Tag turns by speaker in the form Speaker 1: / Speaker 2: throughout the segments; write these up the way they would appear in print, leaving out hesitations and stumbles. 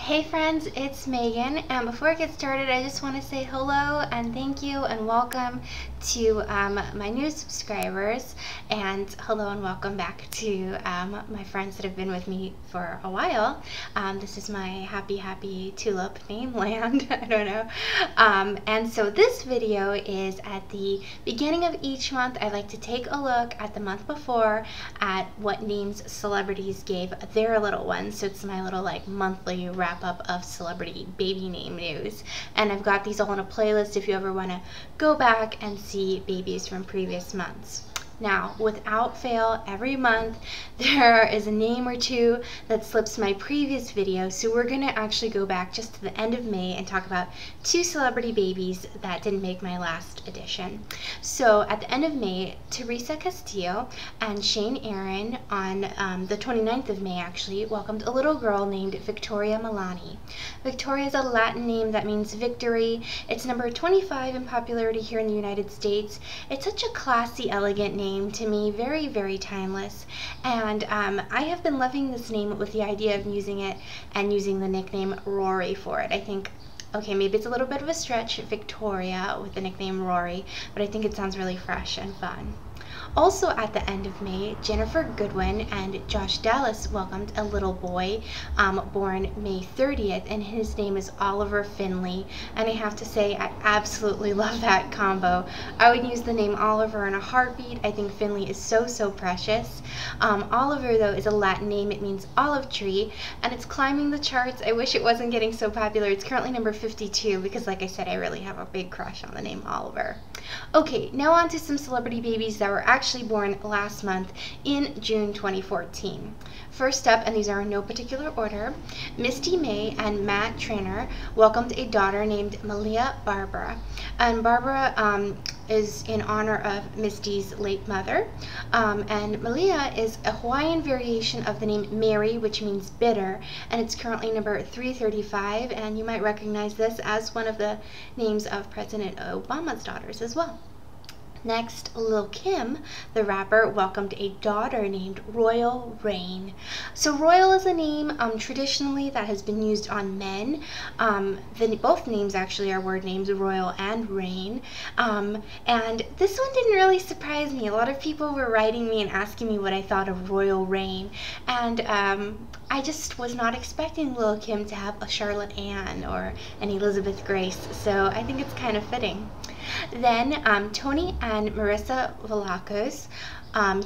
Speaker 1: Hey friends, it's Megan, and before I get started, I just want to say hello and thank you and welcome to my new subscribers, and hello and welcome back to my friends that have been with me for a while. This is my happy tulip name land. I don't know. And so this video is at the beginning of each month. I like to take a look at the month before at what names celebrities gave their little ones. So it's my little like monthly wrap up of celebrity baby name news, and I've got these all in a playlist if you ever want to go back and see babies from previous months. Now, without fail, every month there is a name or two that slips my previous video, so we're going to actually go back just to the end of May and talk about two celebrity babies that didn't make my last edition. So at the end of May, Teresa Castillo and Shane Aaron on the 29th of May actually welcomed a little girl named Victoria Milani. Victoria is a Latin name that means victory. It's number 25 in popularity here in the United States. It's such a classy, elegant name to me, very timeless, and I have been loving this name with the idea of using it and using the nickname Rory for it. I think, okay, maybe it's a little bit of a stretch, Victoria with the nickname Rory, but I think it sounds really fresh and fun. Also at the end of May, Ginnifer, Goodwin, and Josh Dallas welcomed a little boy born May 30th, and his name is Oliver Finlay, and I have to say I absolutely love that combo. I would use the name Oliver in a heartbeat. I think Finlay is so precious. Oliver, though, is a Latin name. It means olive tree, and it's climbing the charts. I wish it wasn't getting so popular. It's currently number 52 because, like I said, I really have a big crush on the name Oliver. Okay, now on to some celebrity babies that were actually born last month in June 2014. First up, and these are in no particular order, Misty May and Matt Treanor welcomed a daughter named Malia Barbara. And Barbara is in honor of Misty's late mother. And Malia is a Hawaiian variation of the name Mary, which means bitter, and it's currently number 335, and you might recognize this as one of the names of President Obama's daughters as well. Next, Lil Kim, the rapper, welcomed a daughter named Royal Rain. So Royal is a name traditionally that has been used on men. Both names actually are word names, Royal and Rain. And this one didn't really surprise me. A lot of people were writing me and asking me what I thought of Royal Rain. And I just was not expecting Lil Kim to have a Charlotte Ann or an Elizabeth Grace. So I think it's kind of fitting. Then Tony and Marissa Vlachos,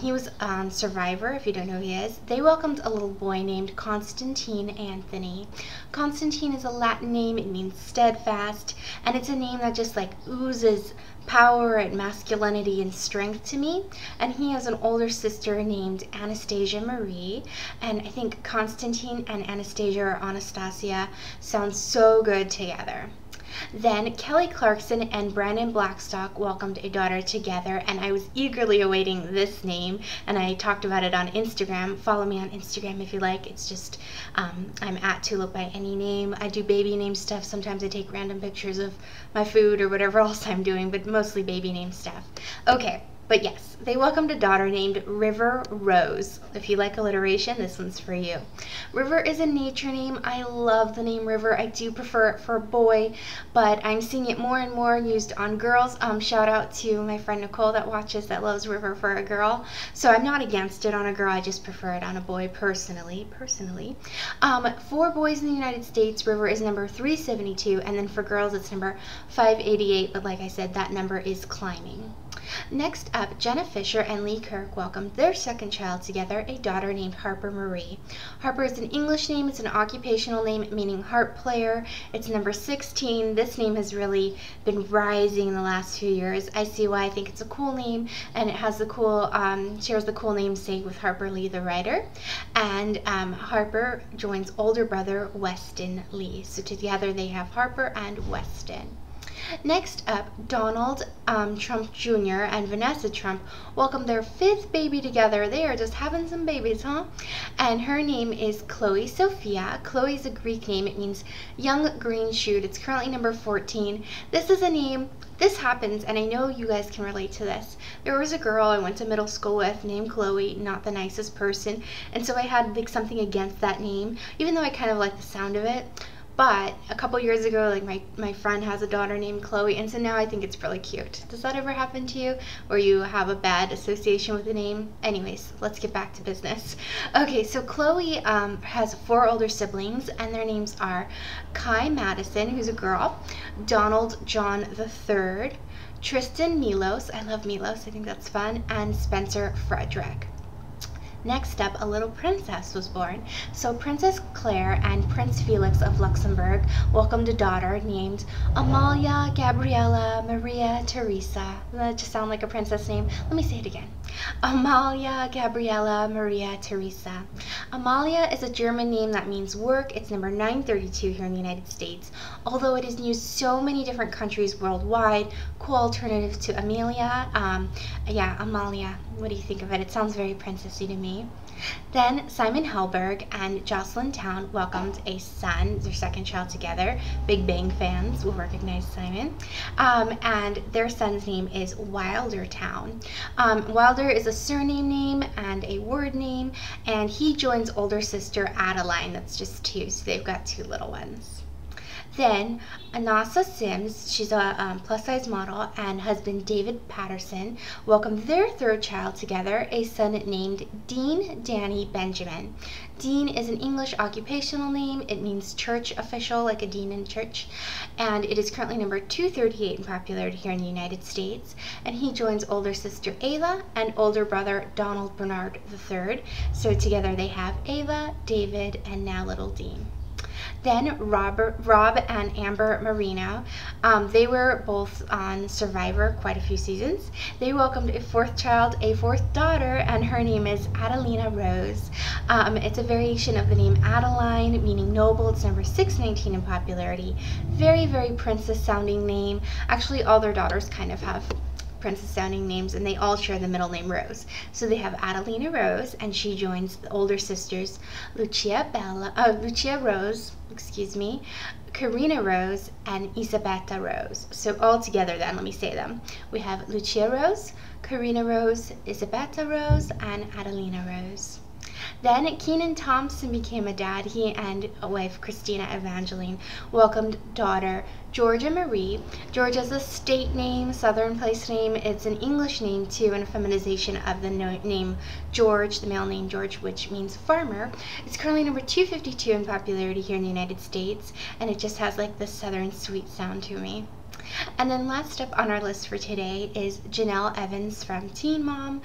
Speaker 1: he was on Survivor, if you don't know who he is. They welcomed a little boy named Constantine Anthony. Constantine is a Latin name. It means steadfast, and it's a name that just like oozes power and masculinity and strength to me. And he has an older sister named Anastasia Marie, and I think Constantine and Anastasia or Anastasia sound so good together. Then Kelly Clarkson and Brandon Blackstock welcomed a daughter together, and I was eagerly awaiting this name, and I talked about it on Instagram. Follow me on Instagram if you like. It's just, I'm at Tulip by any name. I do baby name stuff. Sometimes I take random pictures of my food or whatever else I'm doing, but mostly baby name stuff. Okay. But yes, they welcomed a daughter named River Rose. If you like alliteration, this one's for you. River is a nature name. I love the name River. I do prefer it for a boy, but I'm seeing it more and more used on girls. Shout out to my friend Nicole that watches that loves River for a girl. So I'm not against it on a girl. I just prefer it on a boy personally. For boys in the United States, River is number 372, and then for girls it's number 588, but like I said, that number is climbing. Next up, Jenna Fischer and Lee Kirk welcomed their second child together, a daughter named Harper Marie. Harper is an English name. It's an occupational name meaning harp player. It's number 16. This name has really been rising in the last few years. I see why. I think it's a cool name, and it has the cool, shares the cool namesake with Harper Lee, the writer. And Harper joins older brother Weston Lee. So together they have Harper and Weston. Next up, Donald Trump Jr. and Vanessa Trump welcomed their fifth baby together. They are just having some babies, huh? And her name is Chloe Sophia. Chloe is a Greek name. It means young green shoot. It's currently number 14. This is a name, this happens, and I know you guys can relate to this. There was a girl I went to middle school with named Chloe, not the nicest person, and so I had like something against that name, even though I kind of like the sound of it. But a couple years ago, like my friend has a daughter named Chloe, and so now I think it's really cute. Does that ever happen to you, or you have a bad association with the name? Anyways, let's get back to business. Okay, so Chloe has 4 older siblings, and their names are Kai Madison, who's a girl, Donald John III, Tristan Milos, I love Milos, I think that's fun, and Spencer Frederick. Next up, a little princess was born. So Princess Claire and Prince Felix of Luxembourg welcomed a daughter named Amalia, Gabriela, Maria, Teresa. Doesn't that just sound like a princess name? Let me say it again. Amalia, Gabriela, Maria, Teresa. Amalia is a German name that means work. It's number 932 here in the United States. Although it is used so many different countries worldwide, cool alternative to Amelia. Yeah, Amalia. What do you think of it? It sounds very princessy to me. Then Simon Helberg and Jocelyn Town welcomed a son, their second child together. Big Bang fans will recognize Simon. And their son's name is Wilder Town. Wilder is a surname name and a word name, and he joins older sister Adeline. That's just 2, so they've got 2 little ones. Then Asha Sims, she's a plus-size model, and husband David Patterson welcomed their 3rd child together, a son named Dean Danny Benjamin. Dean is an English occupational name. It means church official, like a dean in church, and it is currently number 238 in popularity here in the United States, and he joins older sister Ava and older brother Donald Bernard III. So together they have Ava, David, and now little Dean. Then Rob and Amber Marino, they were both on Survivor quite a few seasons. They welcomed a 4th child, a 4th daughter, and her name is Adelina Rose. It's a variation of the name Adeline, meaning noble. It's number 619 in popularity. Very, very princess-sounding name. Actually, all their daughters kind of have princess-sounding names, and they all share the middle name Rose. So they have Adelina Rose, and she joins the older sisters Lucia Rose, Karina Rose, and Isabetta Rose. So all together then, let me say them. We have Lucia Rose, Karina Rose, Isabetta Rose, and Adelina Rose. Then Kenan Thompson became a dad. He and a wife, Christina Evangeline, welcomed daughter Georgia Marie. Georgia's a state name, southern place name. It's an English name too, and a feminization of the name George, the male name George, which means farmer. It's currently number 252 in popularity here in the United States, and it just has like this southern sweet sound to me. And then last up on our list for today is Janelle Evans from Teen Mom.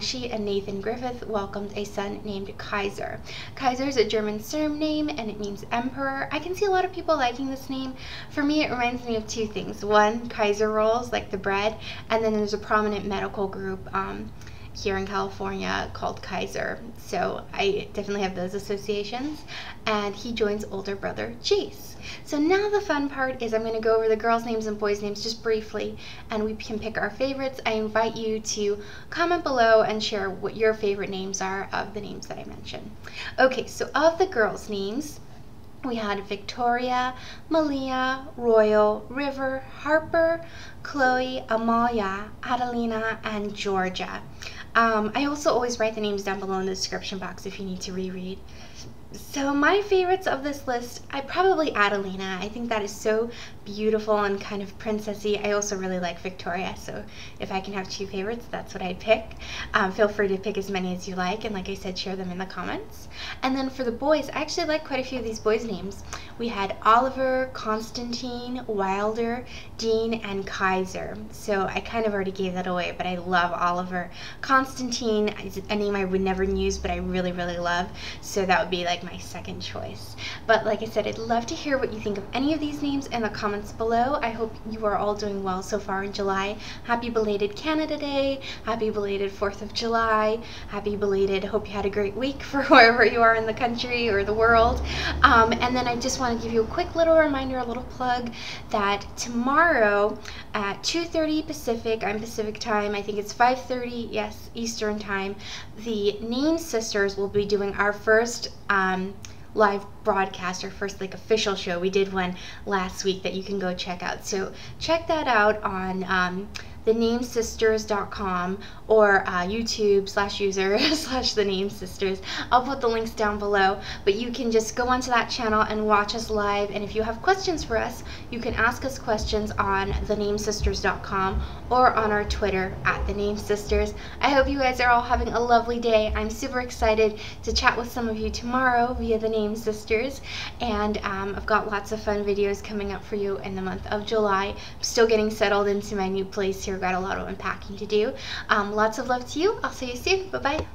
Speaker 1: She and Nathan Griffith welcomed a son named Kaiser. Kaiser is a German surname, and it means emperor. I can see a lot of people liking this name. For me, it reminds me of 2 things. One, Kaiser rolls, like the bread, and then there's a prominent medical group here in California called Kaiser. So I definitely have those associations. And he joins older brother Jace. So now the fun part is I'm going to go over the girls' names and boys' names just briefly, and we can pick our favorites. I invite you to comment below and share what your favorite names are of the names that I mentioned. Okay, so of the girls' names, we had Victoria, Malia, Royal, River, Harper, Chloe, Amalia, Adelina, and Georgia. I also always write the names down below in the description box if you need to reread. So my favorites of this list, I probably Adelina. I think that is so beautiful and kind of princessy. I also really like Victoria, so if I can have 2 favorites, that's what I'd pick. Feel free to pick as many as you like, and like I said, share them in the comments. And then for the boys, I actually like quite a few of these boys' names. We had Oliver, Constantine, Wilder, Dean, and Kaiser. So I kind of already gave that away, but I love Oliver. Constantine is a name I would never use, but I really, really love. So that would be like my second choice. But like I said, I'd love to hear what you think of any of these names in the comments below. I hope you are all doing well so far in July. Happy belated Canada Day. Happy belated 4th of July. Happy belated, hope you had a great week for wherever you are in the country or the world. And then I just want to give you a quick little reminder, a little plug, that tomorrow at 2:30 Pacific, I'm Pacific time, I think it's 5:30, yes, Eastern time, the Name Sisters will be doing our first live broadcast, our first like official show. We did one last week that you can go check out. So check that out on thenamesisters.com or YouTube/user/thenamesisters. I'll put the links down below, but you can just go onto that channel and watch us live, and if you have questions for us, you can ask us questions on thenamesisters.com or on our Twitter @thenamesisters. I hope you guys are all having a lovely day. I'm super excited to chat with some of you tomorrow via the Name Sisters, and I've got lots of fun videos coming up for you in the month of July. I'm still getting settled into my new place here. Got a lot of unpacking to do. Lots of love to you. I'll see you soon. Bye bye.